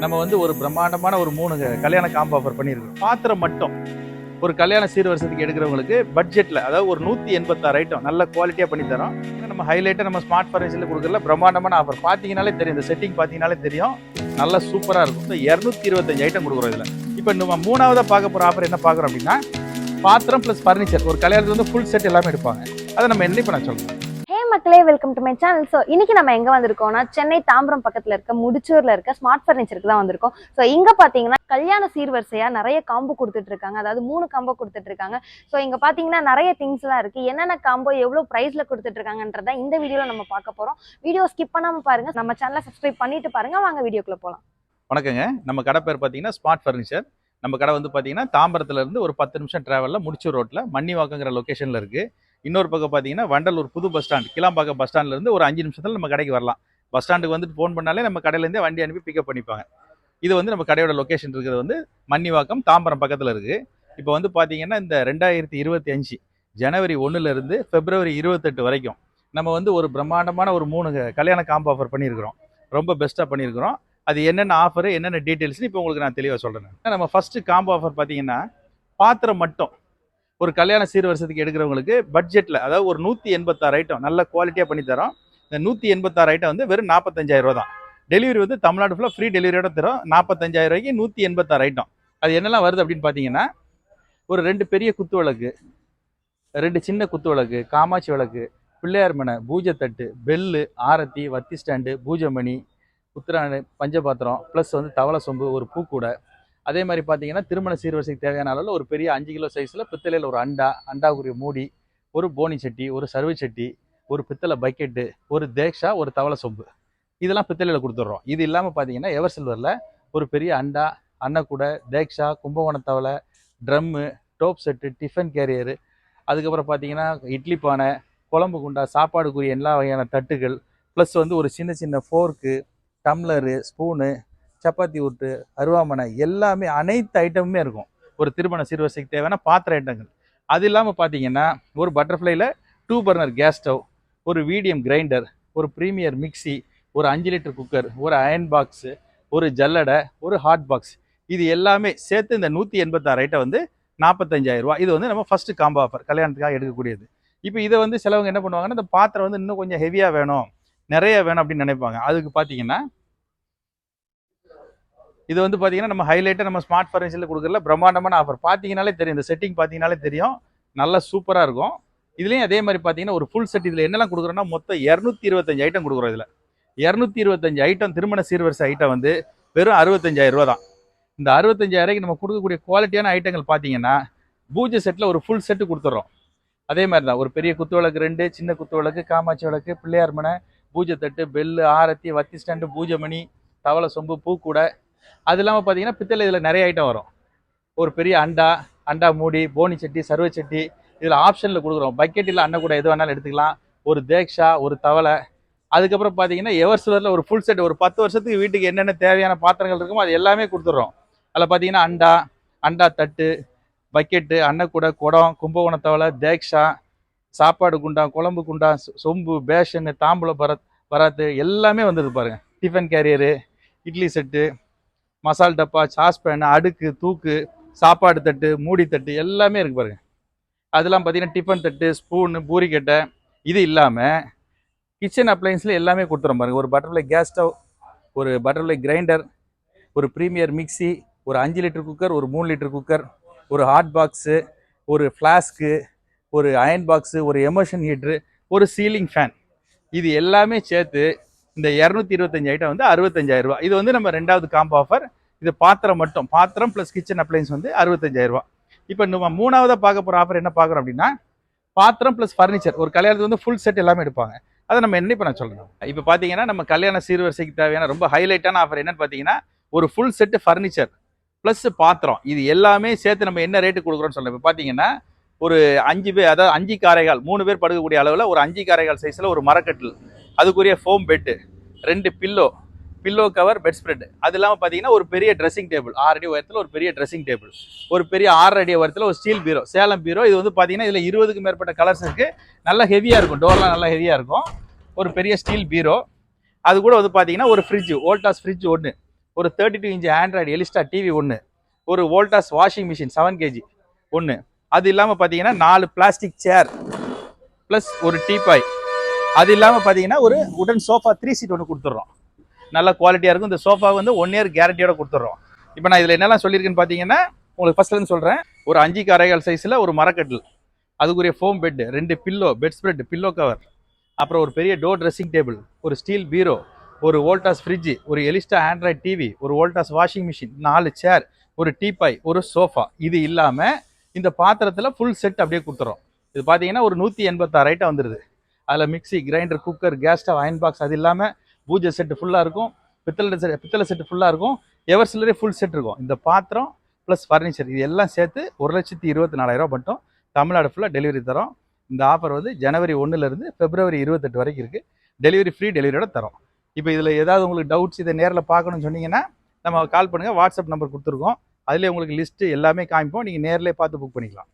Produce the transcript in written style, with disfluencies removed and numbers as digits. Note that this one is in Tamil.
நம்ம வந்து ஒரு பிரம்மாண்டமான ஒரு 3 கல்யாண காம்போ ஆஃபர் பண்ணியிருக்கோம். பாத்திரம் மட்டும் ஒரு கல்யாண சீர்வரிசைக்கு எடுக்கிறவங்களுக்கு பட்ஜெட்ல, அதாவது ஒரு 186 ஐட்டம் நல்ல குவாலிட்டியா பண்ணி தரோம். நம்ம ஹைலைட்டா நம்ம ஸ்மார்ட் ஃபர்னிச்சர்ல கொடுக்குறதுல பிரம்மாண்டமான ஆஃபர் பாத்தீங்கன்னாலே தெரியும். இந்த செட்டிங் பாத்தீங்கன்னாலே தெரியும், நல்லா சூப்பரா இருக்கும். 225 ஐட்டம் கொடுக்குறோம் இதுல. இப்போ நம்ம மூணாவதா பார்க்க போற ஆஃபர் என்ன பார்க்குறோம் அப்படின்னா, பாத்திரம் பிளஸ் ஃபர்னிச்சர். ஒரு கல்யாணத்துல வந்து ஃபுல் செட் எல்லாமே எடுப்பாங்க. அதை நம்ம என்ன பண்ண சொல்றோம். மக்களே, welcome to my channel. So இன்னைக்கு நம்ம எங்க வந்திருக்கோம்னா, சென்னை தாம்பரம் பக்கத்துல இருக்க முடிச்சூர்ல இருக்க ஸ்மார்ட் ஃபர்னிச்சருக்கு தான் வந்திருக்கோம். ஸோ இங்க பாத்தீங்கன்னா கல்யாண சீர்வரிசையா நிறைய காம்போ கொடுத்துட்டு இருக்காங்க. அதாவது 3 காம்போ கொடுத்துட்டு இருக்காங்க. ஸோ இங்க பாத்தீங்கன்னா நிறைய திங்ஸ் எல்லாம் இருக்கு. என்னென்ன காம்போ எவ்வளவு பிரைஸ்ல கொடுத்துட்டு இருக்காங்கன்றத இந்த வீடியோல நம்ம பார்க்க போறோம். வீடியோ ஸ்கிப் பண்ணாம பாருங்க. நம்ம சேனலை சப்ஸ்கிரைப் பண்ணிட்டு பாருங்க. வாங்க வீடியோக்குள்ள போலாம். வணக்கங்க. நம்ம கடை பேர் பார்த்தீங்கன்னா ஸ்மார்ட் ஃபர்னிச்சர். நம்ம கடை வந்து பார்த்தீங்கன்னா தாம்பரத்துல இருந்து ஒரு 10 நிமிஷம் டிராவல்ல முடிச்சூர் ரோட்ல மன்னிவாக்கங்கிற லொகேஷன்ல இருக்கு. இன்னொரு பக்கம் பார்த்தீங்கன்னா வண்டலூர் புது பஸ் ஸ்டாண்ட், கிளாம்பாக்கம் பஸ் ஸ்டாண்ட்ல இருந்து ஒரு 5 நிமிஷத்துல நம்ம கடைக்கு வரலாம். பஸ் ஸ்டாண்டுக்கு வந்துட்டு ஃபோன் பண்ணாலே நம்ம கடையிலேருந்தே வண்டி அனுப்பி பிக்கப் பண்ணிப்பாங்க. இது வந்து நம்ம கடையோட லொகேஷன் இருக்கிறது வந்து மன்னிவாக்கம் தாம்பரம் பக்கத்தில் இருக்கு. இப்போ வந்து பார்த்தீங்கன்னா இந்த 2025 ஜனவரி 1ல இருந்து பிப்ரவரி 28 வரைக்கும் நம்ம வந்து ஒரு பிரம்மாண்டமான ஒரு 3 கல்யாண காம்போ ஆஃபர் பண்ணியிருக்கிறோம். ரொம்ப பெஸ்ட்டாக பண்ணியிருக்கிறோம். அது என்னென்ன ஆஃபர், என்னென்ன டீட்டெயில்ஸ்னு இப்போ உங்களுக்கு நான் தெளிவாக சொல்கிறேன். நம்ம ஃபர்ஸ்ட் காம்போ ஆஃபர் பார்த்தீங்கன்னா, பாத்திரம் மட்டும் ஒரு கல்யாண சீர்வரிசைக்கு எடுக்கிறவங்களுக்கு பட்ஜெட்டில், அதாவது ஒரு 186 ஐட்டம் நல்ல குவாலிட்டியாக பண்ணி தரோம். இந்த 186 ஐட்டம் வந்து வெறும் 45,000 ரூபா தான். டெலிவரி வந்து தமிழ்நாடு ஃபுல்லாக ஃப்ரீ டெலிவரியோட தரும். 45,000 ரூபாய்க்கு 186 ஐட்டம். அது என்னெல்லாம் வருது அப்படின்னு பார்த்தீங்கன்னா, ஒரு 2 பெரிய குத்து விளக்கு, 2 சின்ன குத்து விளக்கு, காமாட்சி விளக்கு, பிள்ளையார் மனை, பூஜை தட்டு, பெல்லு, ஆரத்தி, வத்தி ஸ்டாண்டு, பூஜைமணி, உத்திராணி, பஞ்சபாத்திரம், ப்ளஸ் வந்து தவளை சொம்பு, ஒரு பூக்கூடை. அதே மாதிரி பார்த்தீங்கன்னா திருமண சீர்வரிசைக்கு தேவையான அளவில் ஒரு பெரிய 5 கிலோ சைஸில் பித்தளையில் ஒரு அண்டாவுக்குரிய மூடி, ஒரு போனி சட்டி, ஒரு சர்வை சட்டி, ஒரு பித்தளை பக்கெட்டு, ஒரு தேக்ஷா, ஒரு தவளை சொம்பு, இதெல்லாம் பித்தளையில் கொடுத்துட்றோம். இது இல்லாமல் பார்த்தீங்கன்னா எவர் சில்வரில் ஒரு பெரிய அண்டா, அன்னக்கூடை, தேக்ஷா, கும்பகோண தவளை, drum, dope set, tiffin carrier, அதுக்கப்புறம் பார்த்தீங்கன்னா இட்லி பானை, குழம்பு குண்டா, சாப்பாடுக்குரிய எல்லா வகையான தட்டுகள், ப்ளஸ் வந்து ஒரு சின்ன சின்ன ஃபோர்க்கு, டம்ளரு, ஸ்பூனு, சப்பாத்தி உருட்டு, அருவாமனை, எல்லாமே அனைத்து ஐட்டமுமே இருக்கும். ஒரு திருமண சீர்வரிசைக்கு தேவையான பாத்திர ஐட்டங்கள். அது இல்லாமல் பார்த்தீங்கன்னா ஒரு பட்டர்ஃப்ளைல 2 பர்னர் கேஸ் ஸ்டவ், ஒரு மீடியம் கிரைண்டர், ஒரு ப்ரீமியர் மிக்சி, ஒரு 5 லிட்டர் குக்கர், ஒரு அயன் பாக்ஸு, ஒரு ஜல்லடை, ஒரு ஹாட் பாக்ஸ், இது எல்லாமே சேர்த்து இந்த 186 ஐட்டம் வந்து 45,000 ரூபா. இது வந்து நம்ம ஃபர்ஸ்ட் காம்போ ஆஃபர், கல்யாணத்துக்காக எடுக்கக்கூடியது. இப்போ இதை வந்து சிலவங்க என்ன பண்ணுவாங்கன்னா, இந்த பாத்திரம் வந்து இன்னும் கொஞ்சம் ஹெவியாக வேணும், நிறைய வேணும் அப்படின்னு நினைப்பாங்க. அதுக்கு பார்த்தீங்கன்னா இது வந்து பார்த்தீங்கன்னா நம்ம ஹைலைட்டாக நம்ம ஸ்மார்ட் ஃபர்னிச்சரில் கொடுக்குறதுல பிரம்மாண்டமான ஆஃபர் பார்த்தீங்கன்னாலே தெரியும். இந்த செட்டிங் பார்த்தீங்கன்னாலே தெரியும், நல்லா சூப்பராக இருக்கும். இதுலேயும் அதே மாதிரி பார்த்தீங்கன்னா ஒரு ஃபுல் செட் இதில் என்னெல்லாம் கொடுக்குறோன்னா, மொத்தம் 225 ஐட்டம் கொடுக்குறோம். இதில் 225 ஐட்டம் திருமண சீர்வரிசை ஐட்டம் வந்து வெறும் 65,000 ரூபா தான். இந்த 65,000 நம்ம கொடுக்கக்கூடிய குவாலிட்டியான ஐட்டங்கள் பார்த்தீங்கன்னா, பூஜை செட்டில் ஒரு ஃபுல் செட்டு கொடுத்துட்றோம். அதே மாதிரி தான் ஒரு பெரிய குத்து விளக்கு, 2 சின்ன குத்து விளக்கு, காமாட்சி விளக்கு, பிள்ளையார் மனை, பூஜை தட்டு, பெல்லு, ஆரத்தி, வத்தி ஸ்டாண்டு, பூஜைமணி, தவளை சொம்பு, பூக்கூடை. அது இல்லாமல் பார்த்தீங்கன்னா பித்தளை இதில் நிறைய ஐட்டம் வரும். ஒரு பெரிய அண்டா மூடி, போனி சட்டி, சர்வை சட்டி, இதில் ஆப்ஷனில் கொடுக்குறோம். பக்கெட்டில் அண்ணன் கூட எது வேணாலும் எடுத்துக்கலாம். ஒரு தேக்ஷா, ஒரு தவளை. அதுக்கப்புறம் பார்த்தீங்கன்னா எவர் சிலரில் ஒரு ஃபுல் செட், ஒரு 10 வருஷத்துக்கு வீட்டுக்கு என்னென்ன தேவையான பாத்திரங்கள் இருக்குமோ அது எல்லாமே கொடுத்துட்றோம். அதில் பார்த்தீங்கன்னா அண்டா தட்டு, பக்கெட்டு, அன்னக்கூடை, குடம், கும்பகோண தவளை, தேக்ஷா, சாப்பாடு குண்டா, குழம்பு குண்டா, சொம்பு, பேஷனு, தாம்பூல பராத்து எல்லாமே வந்துடுது பாருங்க. டிஃபன் கேரியரு, இட்லி செட்டு, மசால் டப்பா, சாஸ்பேன், அடுக்கு, தூக்கு, சாப்பாடு தட்டு, மூடி தட்டு எல்லாமே இருக்கு பாருங்க. அதெல்லாம் பார்த்தீங்கன்னா டிஃபன் தட்டு, ஸ்பூனு, பூரிக்கட்டை. இது இல்லாமல் கிச்சன் அப்ளைன்ஸில் எல்லாமே கொடுத்துறோம் பாருங்க. ஒரு பட்டர்ஃப்ளை கேஸ் ஸ்டவ், ஒரு பட்டர்ஃப்ளை கிரைண்டர், ஒரு ப்ரீமியர் மிக்சி, ஒரு 5 லிட்டர் குக்கர், ஒரு 3 லிட்டர் குக்கர், ஒரு ஹாட் பாக்ஸு, ஒரு ஃப்ளாஸ்க்கு, ஒரு அயன் பாக்ஸு, ஒரு எமர்ஷன் ஹீட்ரு, ஒரு சீலிங் ஃபேன். இது எல்லாமே சேர்த்து இந்த 225 ஐட்டம் வந்து 65,000 ரூபா. இது வந்து நம்ம 2வது காம்போ ஆஃபர். இது பாத்திரம் மட்டும், பாத்திரம் ப்ளஸ் கிச்சன் அப்ளைன்ஸ் வந்து 65,000 ரூபா. இப்போ நம்ம 3வது பார்க்க போகிற ஆஃபர் என்ன பார்க்குறோம் அப்படின்னா, பாத்திரம் ப்ளஸ் ஃபர்னிச்சர். ஒரு கல்யாணத்துக்கு வந்து ஃபுல் செட் எல்லாமே எடுப்பாங்க. அதை நம்ம என்ன பண்ண சொல்லணும். இப்போ பார்த்தீங்கன்னா நம்ம கல்யாண சீர்வரிசைக்கு தேவையான ரொம்ப ஹைலைட்டான ஆஃபர் என்னன்னு பார்த்தீங்கன்னா, ஒரு ஃபுல் செட்டு ஃபர்னிச்சர் ப்ளஸ் பாத்திரம், இது எல்லாமே சேர்த்து நம்ம என்ன ரேட்டு கொடுக்குறோன்னு சொல்லலாம். இப்போ பார்த்தீங்கன்னா ஒரு 5 பேர், அதாவது 5 காரைகால் 3 பேர் படுக்கக்கூடிய அளவில் ஒரு 5 காரைகால் சைஸில் ஒரு மரக்கட்டில், அதுக்குரிய foam bed, 2 pillow cover, bedspread. அது இல்லாமல் பார்த்தீங்கன்னா ஒரு பெரிய ட்ரெஸ்ஸிங் டேபிள், 6 அடி உயரத்தில் ஒரு பெரிய ட்ரெஸ்ஸிங் டேபிள், ஒரு பெரிய 6 அடி உயரத்தில் ஒரு ஸ்டீல் பீரோ, சேலம் பீரோ. இது வந்து பார்த்தீங்கன்னா இதில் 20க்கு மேற்பட்ட கலர்ஸ் இருக்குது. நல்லா ஹெவியாக இருக்கும், டோர்லாம் நல்லா ஹெவியாக இருக்கும். ஒரு பெரிய ஸ்டீல் பீரோ. அது கூட வந்து பார்த்தீங்கன்னா ஒரு ஃப்ரிட்ஜ், வோல்டாஸ் ஃப்ரிட்ஜ் 1, ஒரு 32 இன்ச் ஆண்ட்ராய்டு எலிஸ்டா டிவி ஒன்று, ஒரு வோல்டாஸ் வாஷிங் மிஷின் 7 kg ஒன்று. அது இல்லாமல் பார்த்தீங்கன்னா 4 பிளாஸ்டிக் சேர் ப்ளஸ் ஒரு டீபாய். அது இல்லாமல் பார்த்தீங்கன்னா ஒரு உடன் சோஃபா 3 சீட் ஒன்று கொடுத்துட்றோம். நல்ல குவாலிட்டியாக இருக்கும். இந்த சோஃபா வந்து 1 இயர் கேரண்டியோட கொடுத்துட்றோம். இப்போ நான் இதில் என்னெல்லாம் சொல்லியிருக்கேன்னு பார்த்தீங்கன்னா, உங்களுக்கு ஃபர்ஸ்ட்லேருந்து சொல்கிறேன். ஒரு 5 கரைகள் சைஸில் ஒரு மரக்கட்டில், அதுக்குரிய foam bed, 2 pillow, bedspread, pillow cover, அப்புறம் ஒரு பெரிய டோர் ட்ரெஸ்ஸிங் டேபிள், ஒரு ஸ்டீல் பீரோ, ஒரு வோல்டாஸ் ஃப்ரிட்ஜ், ஒரு எலிஸ்டா ஆண்ட்ராய்ட் டிவி, ஒரு வோல்டாஸ் வாஷிங் மிஷின், 4 சேர், ஒரு டீபாய், ஒரு சோஃபா. இது இல்லாமல் இந்த பாத்திரத்தில் ஃபுல் செட் அப்படியே கொடுத்துறோம். இது பார்த்தீங்கன்னா ஒரு 186 ஐட்டம் வந்துடுது. அதில் mixie, grinder, cooker, gas stove, iron box, அது இல்லாமல் பூஜை செட்டு ஃபுல்லாக இருக்கும், பித்தளை செட்டு ஃபுல்லாக இருக்கும், எவர் சிலரே ஃபுல் செட் இருக்கும். இந்த பாத்திரம் ப்ளஸ் ஃபர்னிச்சர் இது எல்லாம் சேர்த்து 1,24,000 மட்டும் தமிழ்நாடு ஃபுல்லாக டெலிவரி தரோம். இந்த ஆஃபர் வந்து ஜனவரி 1லேருந்து பிப்ரவரி 28 வரைக்கும் இருக்குது. டெலிவரி ஃப்ரீ டெலிவரியோட தரோம். இப்போ இதில் ஏதாவது உங்களுக்கு டவுட்ஸ், இதை நேரில் பார்க்கணும்னு சொன்னீங்கன்னா நம்ம கால் பண்ணுங்கள். வாட்ஸ்அப் நம்பர் கொடுத்துருக்கோம். அதிலே உங்களுக்கு லிஸ்ட்டு எல்லாமே காமிப்போம். நீங்கள் நேரிலே பார்த்து புக் பண்ணிக்கலாம்.